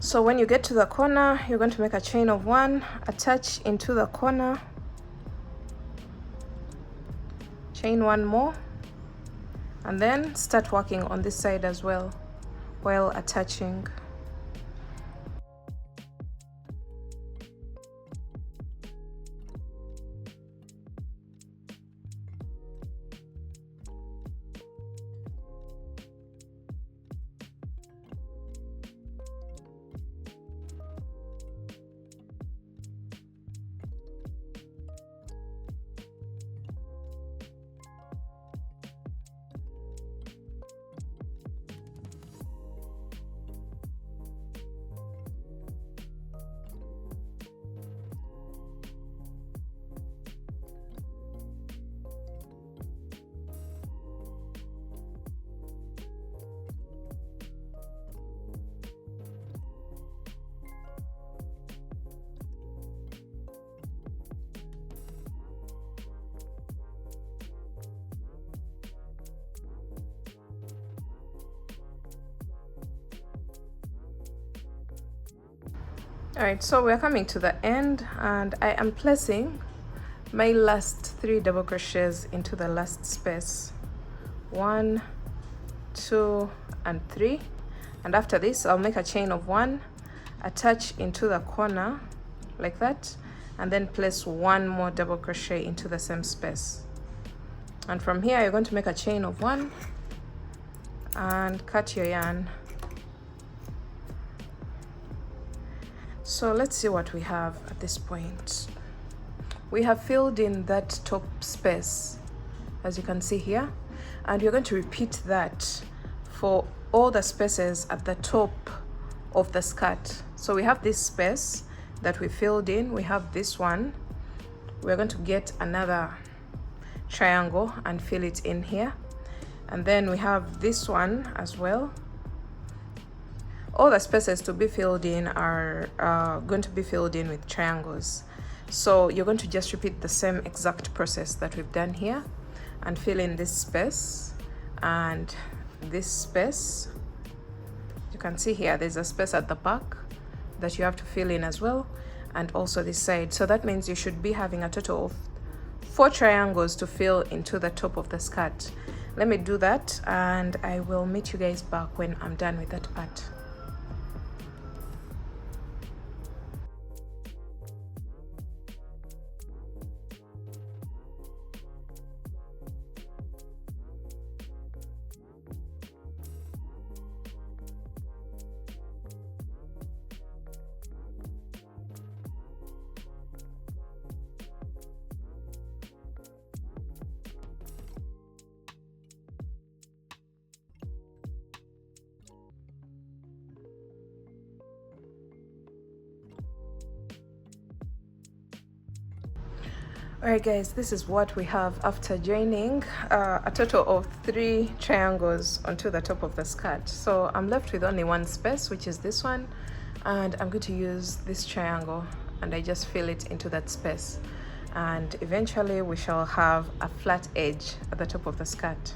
So when you get to the corner, you're going to make a chain of 1, attach into the corner, chain 1 more, and then start working on this side as well while attaching. All right, so we're coming to the end, and I am placing my last 3 double crochets into the last space. 1, 2, and 3. And after this, I'll make a chain of 1, attach into the corner like that, and then place 1 more double crochet into the same space. And from here, you're going to make a chain of 1 and cut your yarn. So let's see what we have at this point. We have filled in that top space, as you can see here, and you're going to repeat that for all the spaces at the top of the skirt. So we have this space that we filled in, we have this one, we're going to get another triangle and fill it in here, and then we have this one as well. All the spaces to be filled in are going to be filled in with triangles. So you're going to just repeat the same exact process that we've done here and fill in this space and this space. You can see here there's a space at the back that you have to fill in as well, and also this side. So that means you should be having a total of 4 triangles to fill into the top of the skirt. Let me do that and I will meet you guys back when I'm done with that part. Alright guys, this is what we have after joining a total of 3 triangles onto the top of the skirt. So I'm left with only 1 space, which is this one, and I'm going to use this triangle and I just fill it into that space, and eventually we shall have a flat edge at the top of the skirt.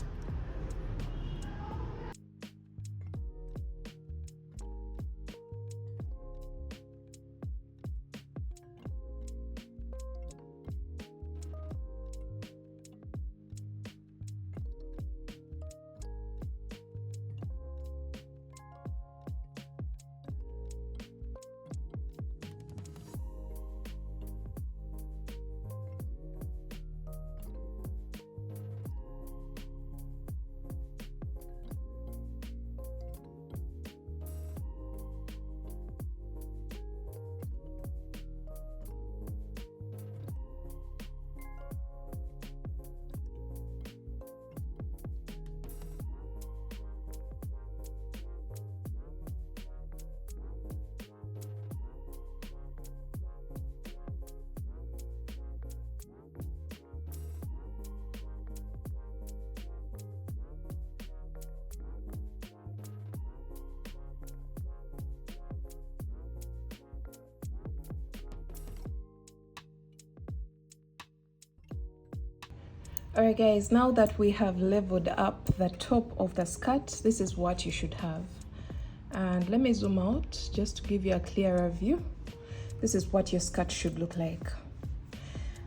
Alright guys, now that we have leveled up the top of the skirt, this is what you should have. And let me zoom out just to give you a clearer view. This is what your skirt should look like.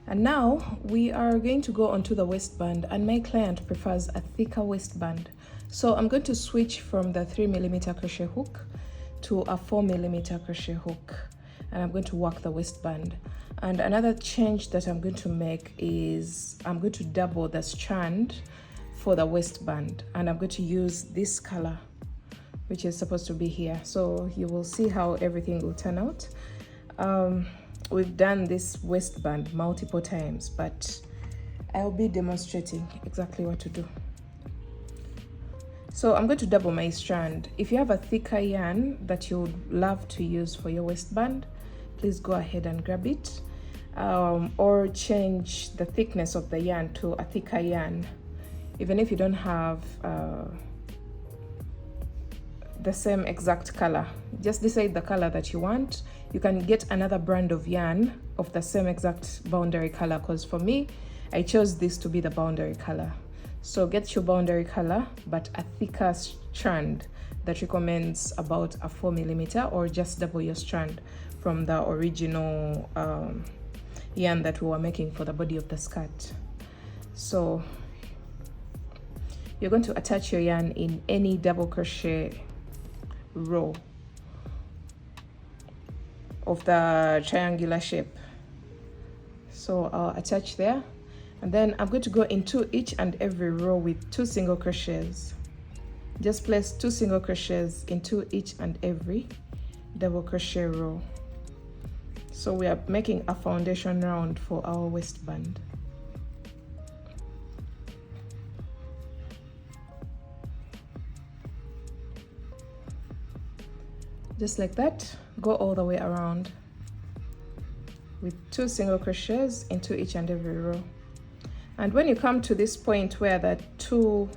And now we are going to go onto the waistband, and my client prefers a thicker waistband. So I'm going to switch from the 3mm crochet hook to a 4mm crochet hook, and I'm going to work the waistband. And another change that I'm going to make is I'm going to double the strand for the waistband, and I'm going to use this color, which is supposed to be here. So you will see how everything will turn out. We've done this waistband multiple times, but I'll be demonstrating exactly what to do. So I'm going to double my strand. If you have a thicker yarn that you would love to use for your waistband, please go ahead and grab it, or change the thickness of the yarn to a thicker yarn. Even if you don't have the same exact color, just decide the color that you want. You can get another brand of yarn of the same exact boundary color, because for me, I chose this to be the boundary color. So get your boundary color, but a thicker strand that recommends about a 4mm, or just double your strand from the original yarn that we were making for the body of the skirt. So you're going to attach your yarn in any double crochet row of the triangular shape. So I'll attach there, and then I'm going to go into each and every row with 2 single crochets. Just place 2 single crochets into each and every double crochet row. So we are making a foundation round for our waistband. Just like that, go all the way around with 2 single crochets into each and every row. And when you come to this point where the 2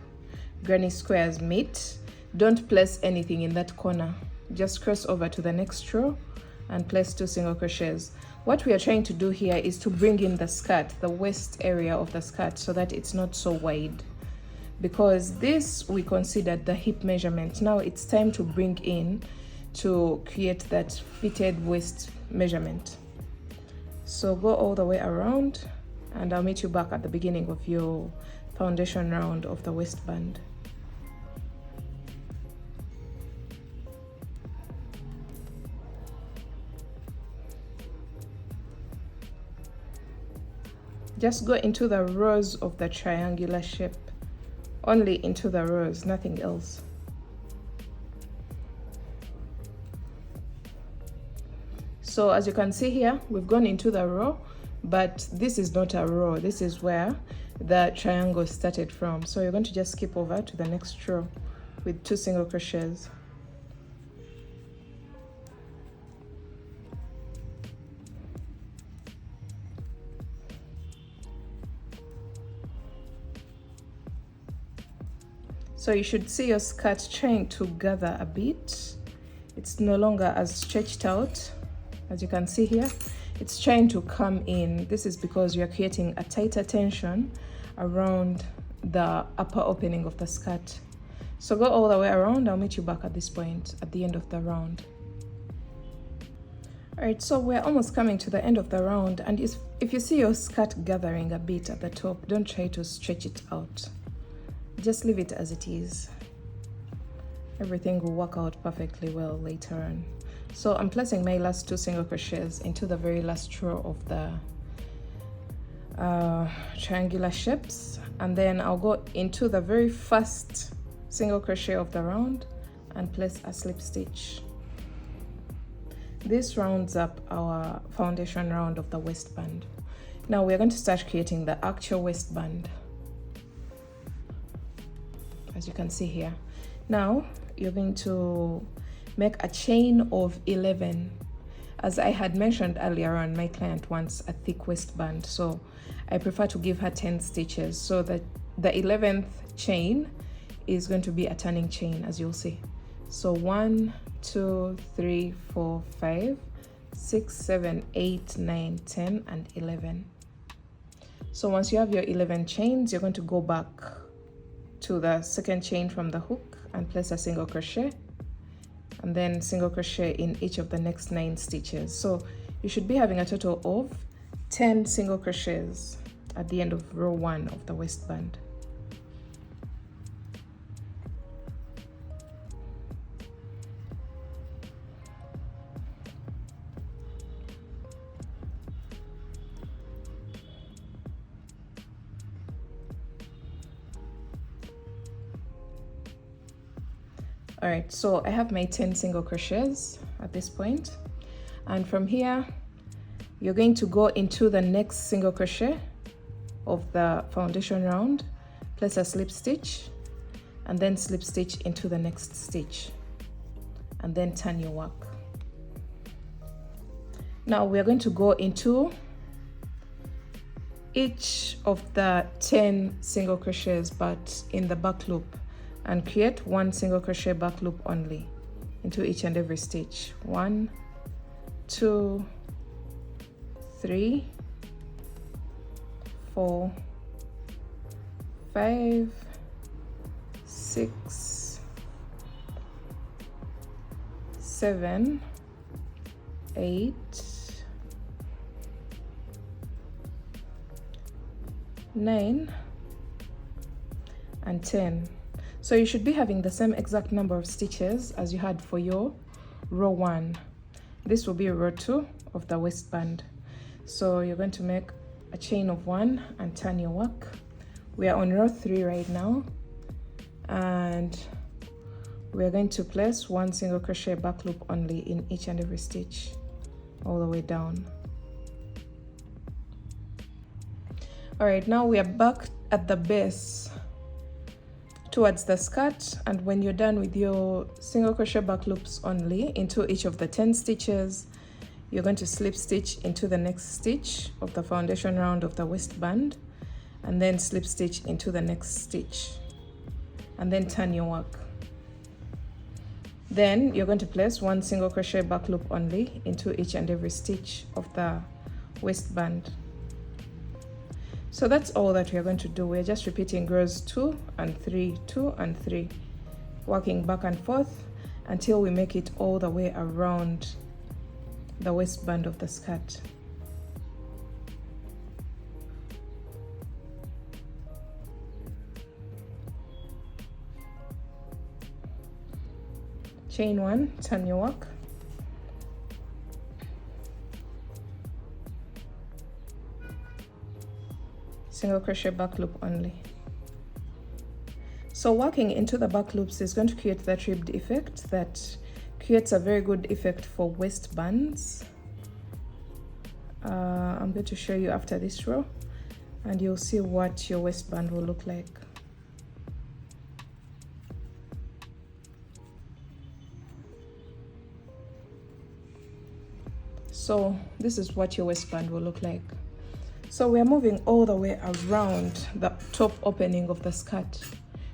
granny squares meet, don't place anything in that corner. Just cross over to the next row and place 2 single crochets. What we are trying to do here is to bring in the skirt, the waist area of the skirt, so that it's not so wide, because this we considered the hip measurement. Now it's time to bring in to create that fitted waist measurement. So go all the way around, and I'll meet you back at the beginning of your foundation round of the waistband. Just go into the rows of the triangular shape, only into the rows, nothing else. So as you can see here, we've gone into the row, but this is not a row. This is where the triangle started from. So you're going to just skip over to the next row with 2 single crochets. So you should see your skirt trying to gather a bit. It's no longer as stretched out. As you can see here, it's trying to come in. This is because we are creating a tighter tension around the upper opening of the skirt. So go all the way around. I'll meet you back at this point at the end of the round. All right, so we're almost coming to the end of the round, and if you see your skirt gathering a bit at the top, don't try to stretch it out. Just leave it as it is. Everything will work out perfectly well later on. So I'm placing my last 2 single crochets into the very last row of the triangular shapes, and then I'll go into the very first single crochet of the round and place a slip stitch. This rounds up our foundation round of the waistband. Now we're going to start creating the actual waistband, as you can see here. Now you're going to make a chain of 11. As I had mentioned earlier on, my client wants a thick waistband, so I prefer to give her 10 stitches, so that the 11th chain is going to be a turning chain, as you'll see. So 1, 2, 3, 4, 5, 6, 7, 8, 9, 10, and 11. So once you have your 11 chains, you're going to go back to the second chain from the hook and place a single crochet, and then single crochet in each of the next 9 stitches. So you should be having a total of 10 single crochets at the end of row 1 of the waistband. All right, so I have my 10 single crochets at this point, and from here you're going to go into the next single crochet of the foundation round, place a slip stitch, and then slip stitch into the next stitch, and then turn your work. Now we're going to go into each of the 10 single crochets, but in the back loop, and create 1 single crochet back loop only into each and every stitch. 1, 2, 3, 4, 5, 6, 7, 8, 9, and 10. So you should be having the same exact number of stitches as you had for your row 1. This will be row 2 of the waistband. So you're going to make a chain of 1 and turn your work. We are on row 3 right now, and we're going to place 1 single crochet back loop only in each and every stitch all the way down. All right, now we are back at the base towards the skirt, and when you're done with your single crochet back loops only into each of the 10 stitches, you're going to slip stitch into the next stitch of the foundation round of the waistband, and then slip stitch into the next stitch, and then turn your work. Then you're going to place 1 single crochet back loop only into each and every stitch of the waistband. So that's all that we're going to do. We're just repeating rows 2 and 3, 2 and 3, working back and forth until we make it all the way around the waistband of the skirt. Chain 1, turn your work. Single crochet back loop only. So working into the back loops is going to create that ribbed effect that creates a very good effect for waistbands. I'm going to show you after this row, and you'll see what your waistband will look like. So this is what your waistband will look like. So we are moving all the way around the top opening of the skirt,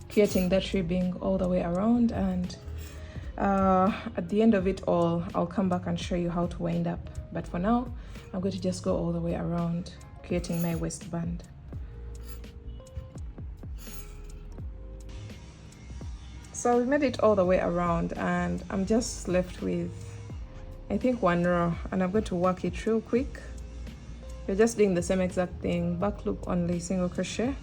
creating that ribbing all the way around, and at the end of it all, I'll come back and show you how to wind up. But for now, I'm going to just go all the way around, creating my waistband. So we made it all the way around, and I'm just left with, I think, 1 row, and I'm going to work it real quick. You're just doing the same exact thing, back loop only, single crochet.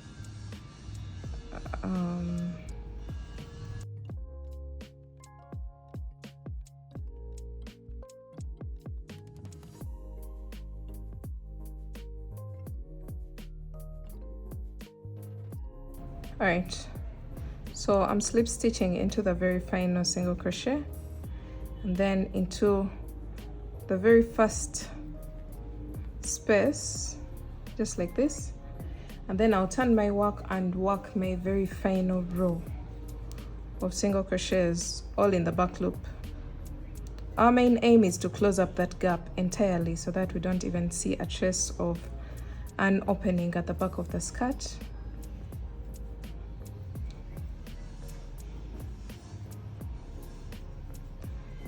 All right, so I'm slip stitching into the very final single crochet, and then into the very first space, just like this, and then I'll turn my work and work my very final row of single crochets all in the back loop. Our main aim is to close up that gap entirely so that we don't even see a trace of an opening at the back of the skirt.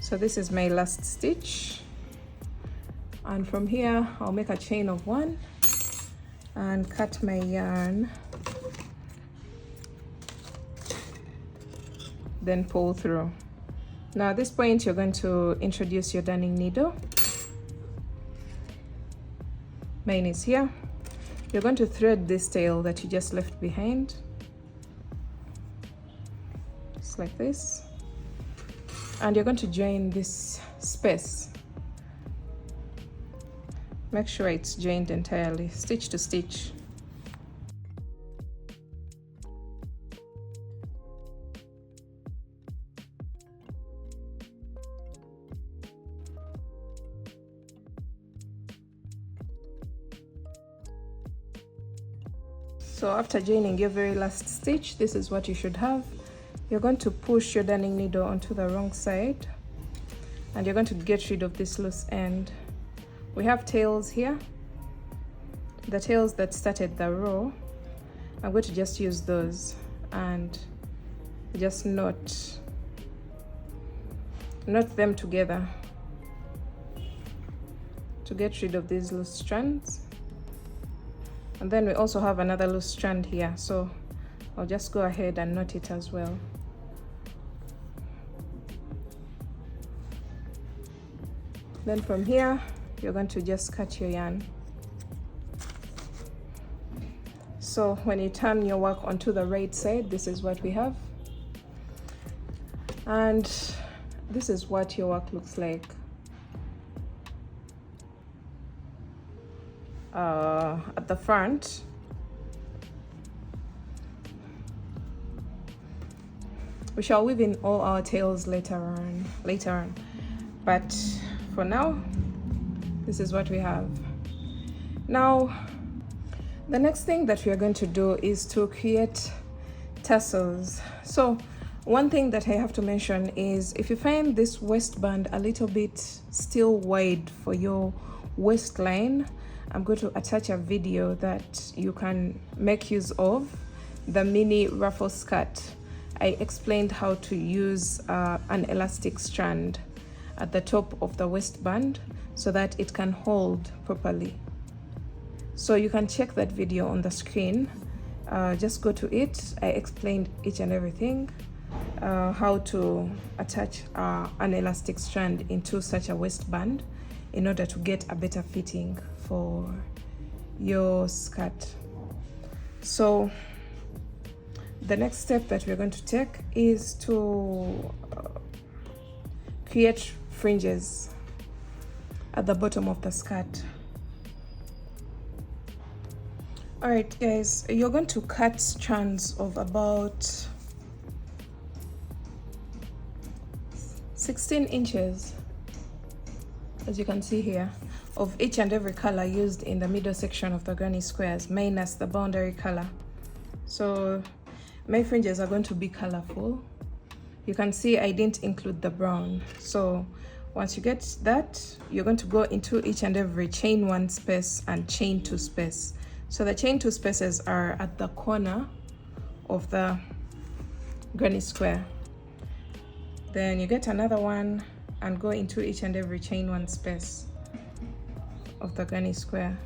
So this is my last stitch, and from here I'll make a chain of 1 and cut my yarn, then pull through. Now at this point you're going to introduce your darning needle. Mine is here. You're going to thread this tail that you just left behind, just like this, and you're going to join this space. Make sure it's joined entirely, stitch to stitch. So after joining your very last stitch, this is what you should have. You're going to push your darning needle onto the wrong side, and you're going to get rid of this loose end. We have tails here, the tails that started the row. I'm going to just use those and just knot them together to get rid of these loose strands. And then we also have another loose strand here, so I'll just go ahead and knot it as well. Then from here you're going to just cut your yarn. So when you turn your work onto the right side, this is what we have, and this is what your work looks like at the front. We shall weave in all our tails later on, but for now this is what we have. Now the next thing that we are going to do is to create tassels. So one thing that I have to mention is, if you find this waistband a little bit still wide for your waistline, I'm going to attach a video that you can make use of the mini ruffle skirt. I explained how to use an elastic strand at the top of the waistband so that it can hold properly. So you can check that video on the screen. Just go to it. I explained each and everything, how to attach an elastic strand into such a waistband in order to get a better fitting for your skirt. So the next step that we're going to take is to create fringes at the bottom of the skirt. All right guys, you're going to cut strands of about 16 inches, as you can see here, of each and every color used in the middle section of the granny squares, minus the boundary color. So my fringes are going to be colorful. You can see I didn't include the brown. So once you get that, you're going to go into each and every chain 1 space and chain 2 space. So the chain 2 spaces are at the corner of the granny square. Then you get another one and go into each and every chain 1 space of the granny square,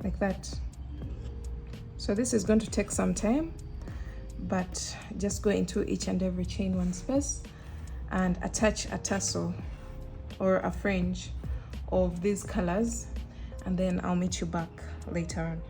like that. So this is going to take some time, but just go into each and every chain 1 space and attach a tassel or a fringe of these colors, and then I'll meet you back later on.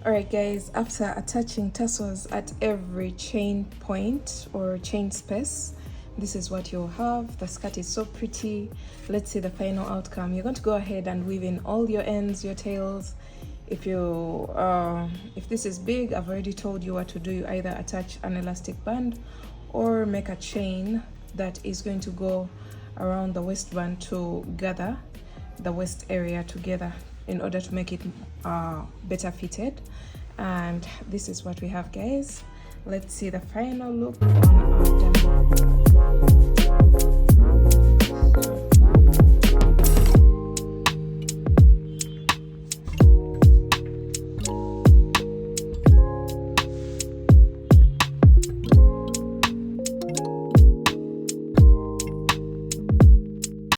Alright guys, after attaching tassels at every chain point or chain space, this is what you'll have. The skirt is so pretty. Let's see the final outcome. You're going to go ahead and weave in all your ends, your tails. If this is big, I've already told you what to do. You either attach an elastic band or make a chain that is going to go around the waistband to gather the waist area together in order to make it better fitted. And this is what we have, guys. Let's see the final look on our demo.